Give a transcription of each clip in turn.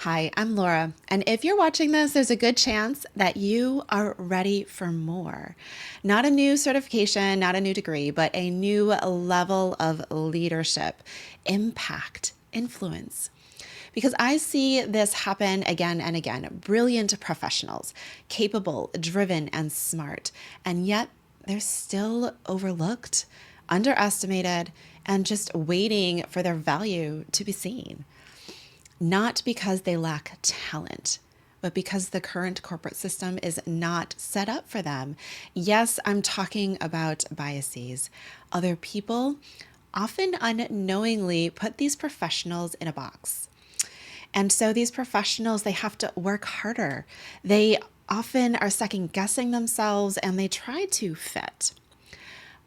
Hi, I'm Laura, and if you're watching this, there's a good chance that you are ready for more. Not a new certification, not a new degree, but a new level of leadership, impact, influence. Because I see this happen again and again. Brilliant professionals, capable, driven, and smart, and yet they're still overlooked, underestimated, and just waiting for their value to be seen. Not because they lack talent, but because the current corporate system is not set up for them. Yes, I'm talking about biases. Other people often unknowingly put these professionals in a box. And so these professionals, they have to work harder. They often are second guessing themselves and they try to fit.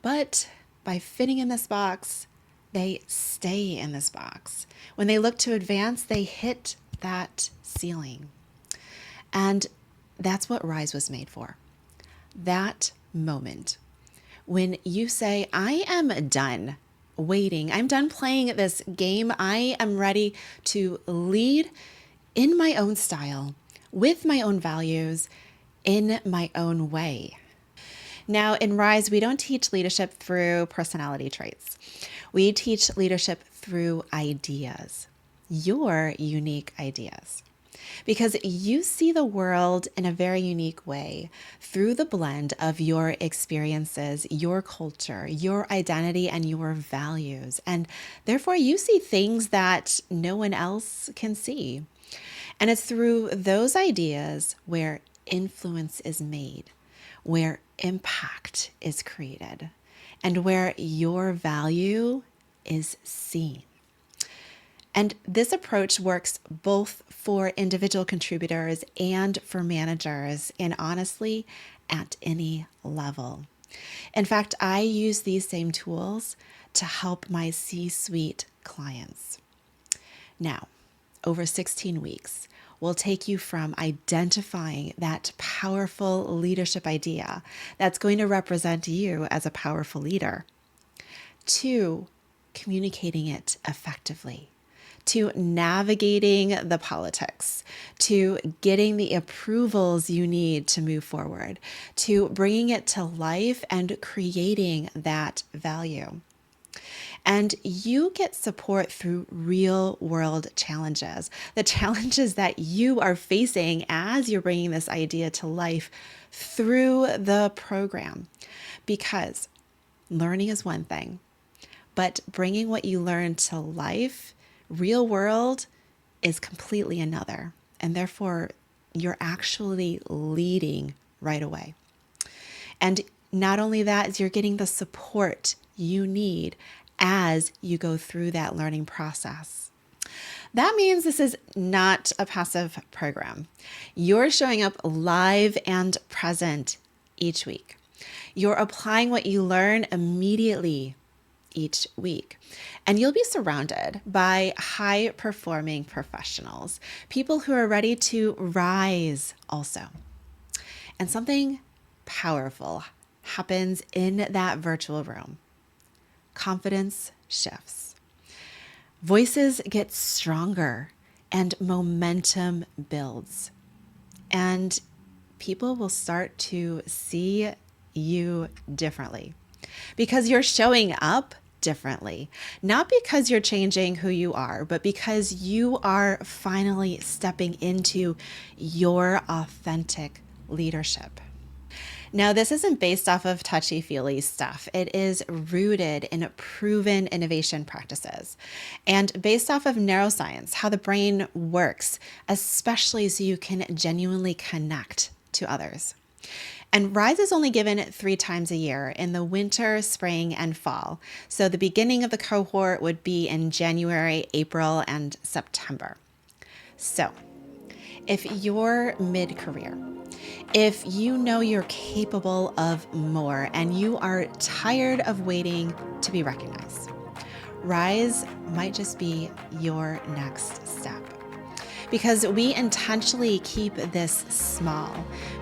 But by fitting in this box, they stay in this box. When they look to advance, they hit that ceiling. And that's what Rise was made for. That moment when you say, I am done waiting. I'm done playing this game. I am ready to lead in my own style, with my own values, in my own way. Now, in Rise, we don't teach leadership through personality traits. We teach leadership through ideas, your unique ideas, because you see the world in a very unique way through the blend of your experiences, your culture, your identity, and your values. And therefore, you see things that no one else can see. And it's through those ideas where influence is made, where impact is created, and where your value is seen. And this approach works both for individual contributors and for managers, and honestly, at any level. In fact, I use these same tools to help my C-suite clients. Now, over 16 weeks, will take you from identifying that powerful leadership idea that's going to represent you as a powerful leader, to communicating it effectively, to navigating the politics, to getting the approvals you need to move forward, to bringing it to life and creating that value. And you get support through real world challenges, the challenges that you are facing as you're bringing this idea to life through the program. Because learning is one thing, but bringing what you learn to life, real world, is completely another. And therefore, you're actually leading right away. And not only that, is you're getting the support you need as you go through that learning process. That means this is not a passive program. You're showing up live and present each week. You're applying what you learn immediately each week. And you'll be surrounded by high-performing professionals, people who are ready to rise also. And something powerful happens in that virtual room. Confidence shifts. Voices get stronger and momentum builds. And people will start to see you differently because you're showing up differently. Not because you're changing who you are, but because you are finally stepping into your authentic leadership. Now, this isn't based off of touchy-feely stuff. It is rooted in proven innovation practices and based off of neuroscience, how the brain works, especially so you can genuinely connect to others. And Rise is only given 3 times a year in the winter, spring, and fall. So the beginning of the cohort would be in January, April, and September. So if you're mid-career, if you know you're capable of more and you are tired of waiting to be recognized, Rise might just be your next step. Because we intentionally keep this small,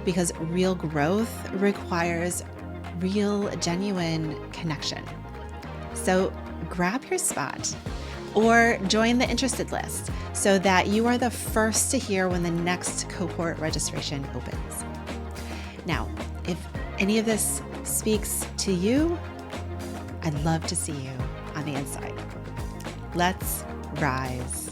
because real growth requires real, genuine connection. So grab your spot or join the interested list so that you are the first to hear when the next cohort registration opens. Now, if any of this speaks to you, I'd love to see you on the inside. Let's rise.